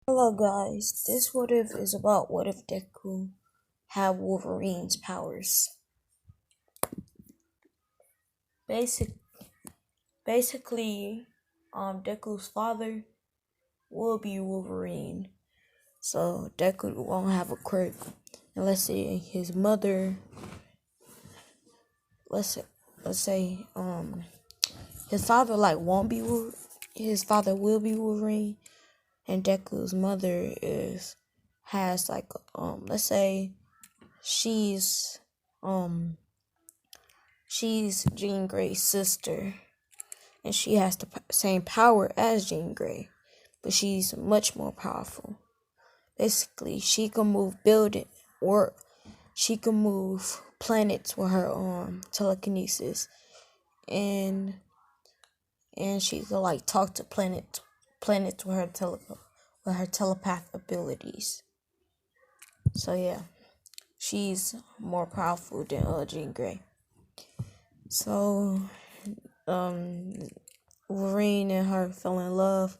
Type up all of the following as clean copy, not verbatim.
Hello guys, this what if is about what if Deku had Wolverine's powers. Basic basically Deku's father will be Wolverine. So Deku won't have a quirk. And let's say his mother let's let's say his father won't be his father will be Wolverine and Deku's mother is has let's say she's um she's Jean Grey's sister, and she has the same power as Jean Grey, but she's much more powerful. Basically, she can move building or she can move planets with her telekinesis, and she can talk to planets with her telepath abilities. So yeah, she's more powerful than Jean Grey. So um Wolverine and her fell in love,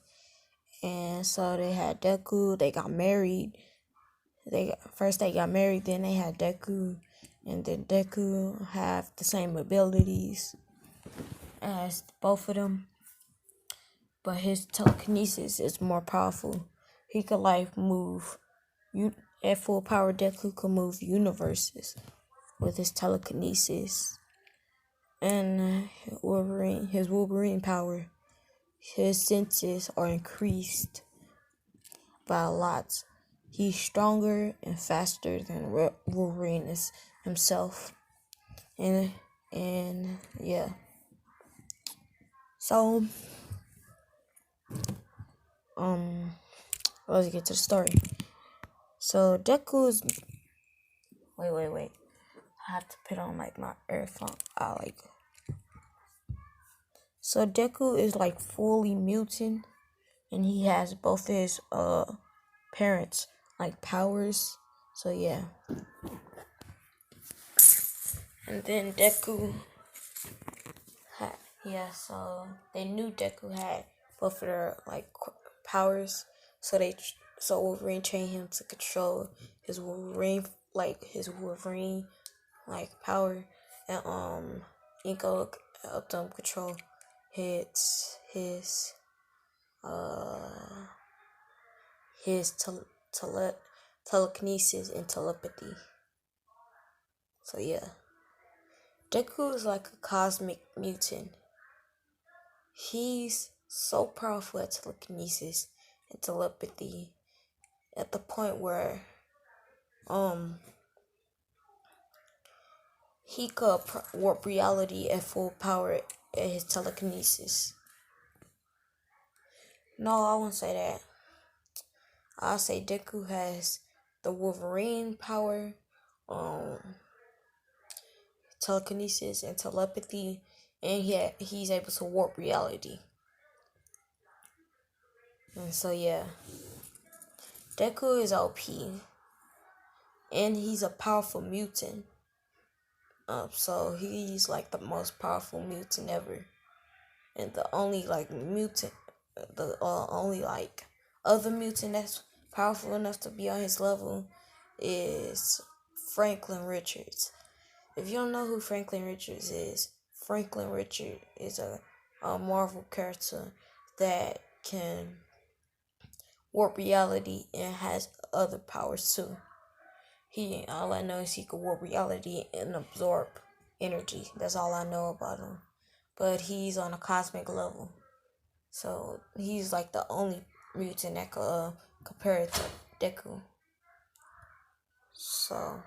and so they had Deku. They got married. They got married, then they had Deku, and then Deku have the same abilities as both of them, but his telekinesis is more powerful. He could move. At full power, Deku could move universes with his telekinesis, and his Wolverine power. His senses are increased by a lot. He's stronger and faster than Wolverine is himself. And yeah. So um let's get to the story. So Deku's wait. I have to put on my earphone. So Deku is fully mutant, and he has both his parents powers. So yeah. And then Deku had, yeah, so they knew Deku had both of their powers, so Wolverine trained him to control his Wolverine power, and Inko helped him control his uh his telekinesis and telepathy. So yeah, Deku is like a cosmic mutant. He's so powerful at telekinesis and telepathy at the point where he could warp reality at full power at his telekinesis. No, I won't say that. I'll say Deku has the Wolverine power, telekinesis and telepathy, and he's able to warp reality. And so yeah, Deku is OP, and he's a powerful mutant. So he's the most powerful mutant ever, and the only mutant, the only other mutant that's powerful enough to be on his level is Franklin Richards. If you don't know who Franklin Richards is, Franklin Richards is a Marvel character that can warp reality and has other powers too. All I know is he can warp reality and absorb energy. That's all I know about him. But he's on a cosmic level, so he's the only mutant that could compare it to Deku. So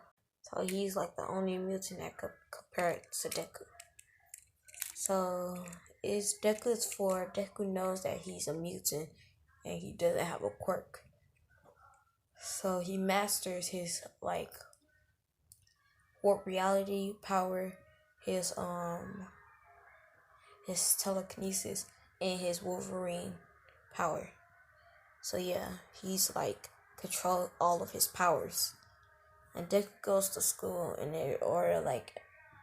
he's the only mutant that could compare it to Deku. So it's Deku's for Deku knows that he's a mutant and he doesn't have a quirk. So he masters his warp reality power, his telekinesis, and his Wolverine power. So yeah, he's control all of his powers. And Deku goes to school, and they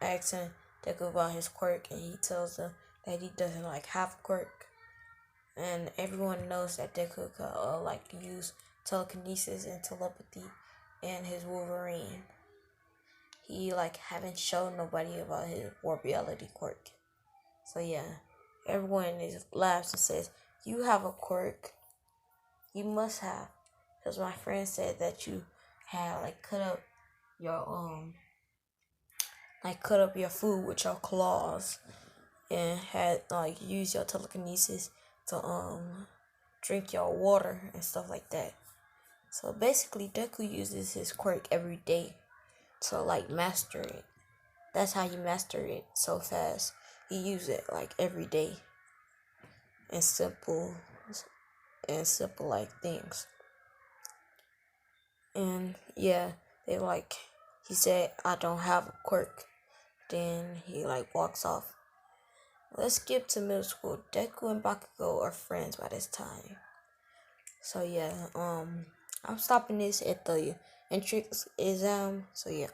asking Deku about his quirk, and he tells them that he doesn't have a quirk. and everyone knows that Deku could like use telekinesis and telepathy and his Wolverine. He like haven't shown nobody about his warp reality quirk. So yeah, everyone is laughs and says, "You have a quirk. You must have." Because my friend said that you had like your cut up your food with your claws and had like use your telekinesis to drink your water and stuff like that. So basically Deku uses his quirk every day to like master it. That's how you master it so fast. He uses it like every day and simple like things. And yeah, they like he said I don't have a quirk. Then he like walks off. Let's skip to middle school. Deku and Bakugo are friends by this time. So yeah, I'm stopping this at the entrance exam. So yeah,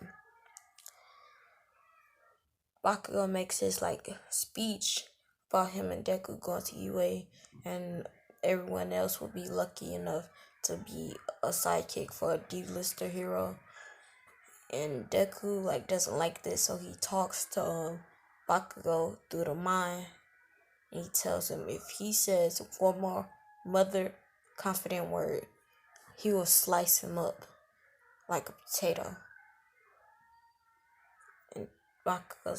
Bakugo makes his like speech about him and Deku going to UA, and everyone else will be lucky enough to be a sidekick for a D-lister hero. And Deku like doesn't like this, so he talks to Bakugo through the mind. And he tells him if he says one more mother confident word, he will slice him up like a potato. And Bakugo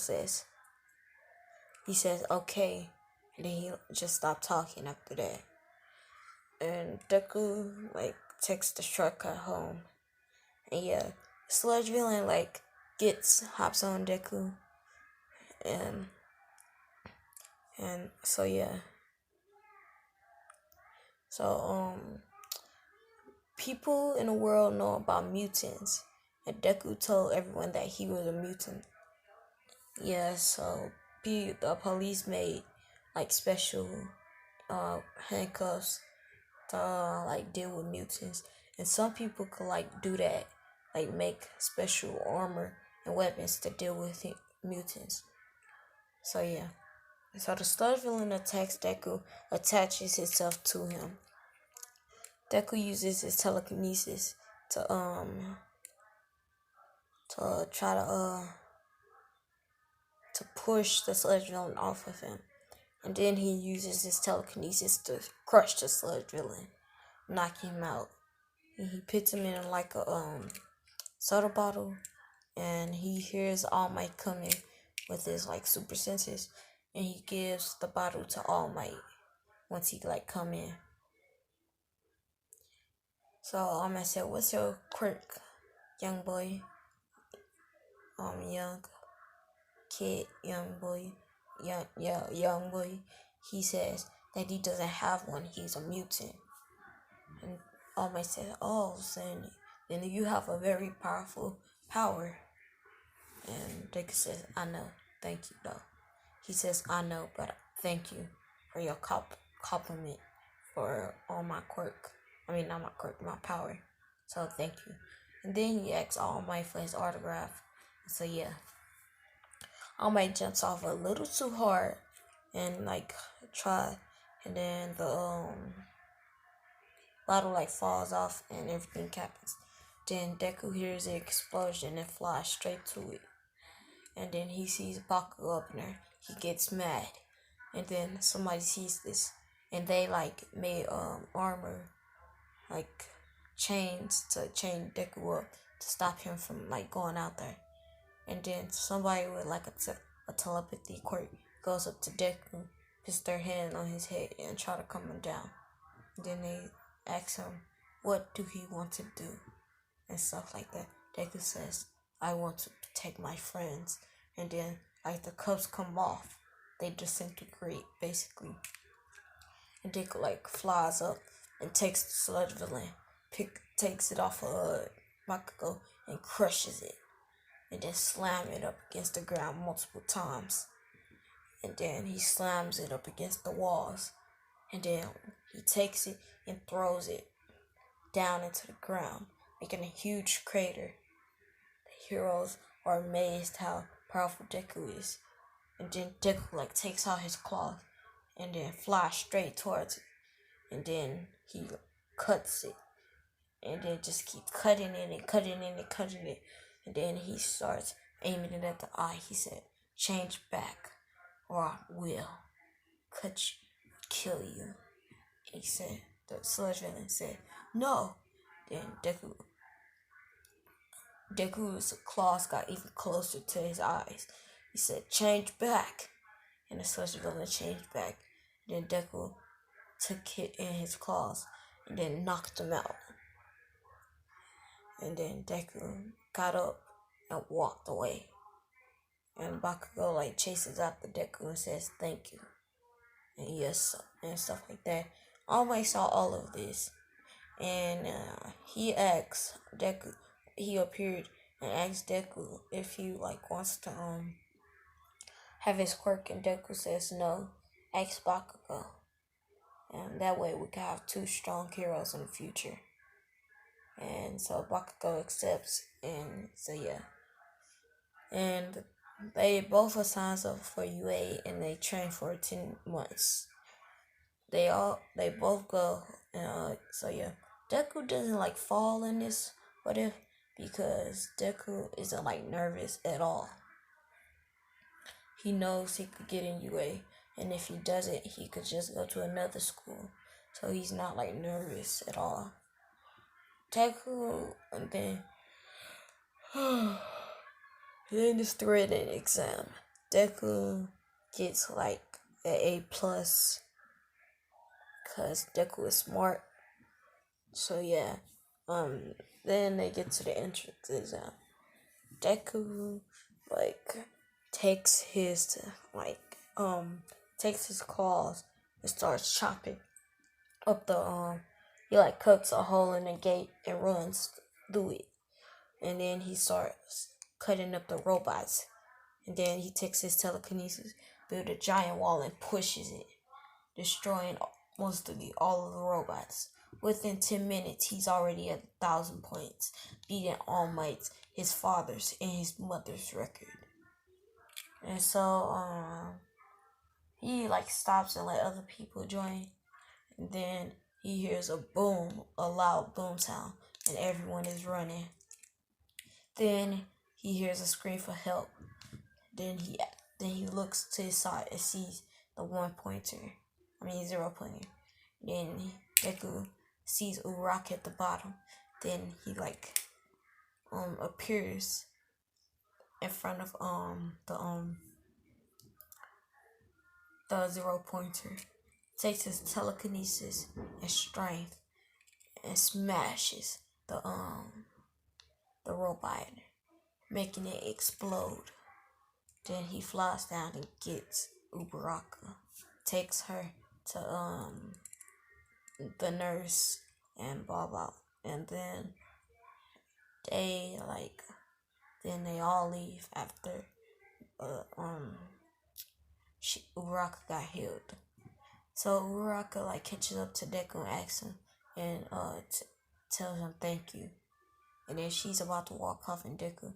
he says okay, and then he just stopped talking after that. And Deku like takes the shortcut home. And yeah, Sludge Villain like hops on Deku, and so yeah. So people in the world know about mutants, and Deku told everyone that he was a mutant. Yeah, so the police made like special handcuffs to like deal with mutants, and some people could like do that, like make special armor and weapons to deal with mutants. So yeah, so the sludge villain attacks Deku, attaches itself to him. Deku uses his telekinesis to try to push the sludge villain off of him. And then he uses his telekinesis to crush the sludge villain, knock him out. And he puts him in like a soda bottle, and he hears All Might coming with his like super senses, and he gives the bottle to All Might once he like come in. So All Might said, "What's your quirk, young boy?" Young kid, young boy. He says that he doesn't have one. He's a mutant. And All Might said, "Oh, then you have a very powerful power." And Deku says, "I know. Thank you, though." He says, "I know, but thank you for your compliment for all my quirk. I mean, not my quirk, my power. So thank you." And then he asks All Might for his autograph. So yeah, All Might jumps off a little too hard and like try, and then the bottle like falls off and everything happens. Then Deku hears the explosion and flies straight to it. And then he sees Bakugo up in there. He gets mad. And then somebody sees this, and they like made armor, like chains to chain Deku up to stop him from like going out there. And then somebody with like a telepathy quirk goes up to Deku, puts their hand on his head and try to calm him down. And then they ask him, what do he want to do? And stuff like that. Deku says, "I want to protect my friends." And then like the cups come off. They disintegrate basically. And Deku like flies up and takes the sludge villain, takes it off of Bakugo and crushes it. And then slam it up against the ground multiple times. And then he slams it up against the walls. And then he takes it and throws it down into the ground, making a huge crater. The heroes are amazed how powerful Deku is. And then Deku like takes out his claws and then flies straight towards it. and then he cuts it, and then just keeps cutting it and cutting it and cutting it, and then he starts aiming it at the eye. He said, "Change back, or I will kill you." He said, the sludge villain said, "No." Then Deku's claws got even closer to his eyes. He said, "Change back." And the sludge villain changed back. Then Deku took it in his claws and then knocked him out. And then Deku got up and walked away. And Bakugo chases after Deku and says thank you. And yes, and stuff like that. I saw all of this. And he asked Deku, he appeared and asked Deku if he wants to have his quirk, and Deku says no. Ask Bakugo. And that way we can have two strong heroes in the future. And so Bakugo accepts, and so yeah. And they both are signs up for UA, and they train for 10 months. They both go, and so yeah. Deku doesn't fall in this what if, because Deku isn't nervous at all. He knows he could get in UA, and if he doesn't, he could just go to another school. So he's not nervous at all. Deku, and then this threatening exam, Deku gets an A+, cause Deku is smart. So yeah, then they get to the entrance exam. Deku takes his claws and starts chopping up the he cuts a hole in the gate and runs through it, and then he starts cutting up the robots, and then he takes his telekinesis, build a giant wall and pushes it, destroying mostly all of the robots. Within 10 minutes, he's already at 1,000 points, beating All Might's, his father's, and his mother's record. And so, he stops and let other people join. And then he hears a loud boom sound, and everyone is running. Then he hears a scream for help. Then he looks to his side and sees the 0 pointer. Then Deku sees Uraraka at the bottom. Then he appears in front of the 0 pointer, takes his telekinesis and strength and smashes the robot, making it explode. Then he flies down and gets Uraraka, takes her to the nurse and blah blah, and then they all leave after Uraraka got healed. So Uraraka catches up to Deku and asks him and tells him thank you. And then she's about to walk off, and Deku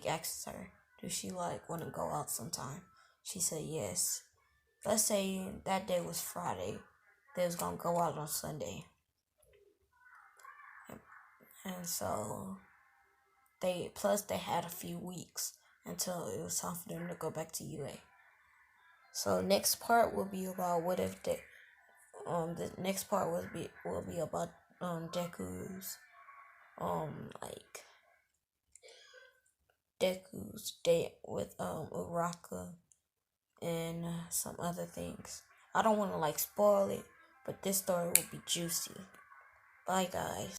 asks her, does she want to go out sometime? She said yes. Let's say that day was Friday. They was gonna go out on Sunday. And so they had a few weeks until it was time for them to go back to UA. So next part will be about what if the next part will be about Deku's Deku's date with Uraraka and some other things. I don't want to spoil it, but this story will be juicy. Bye guys.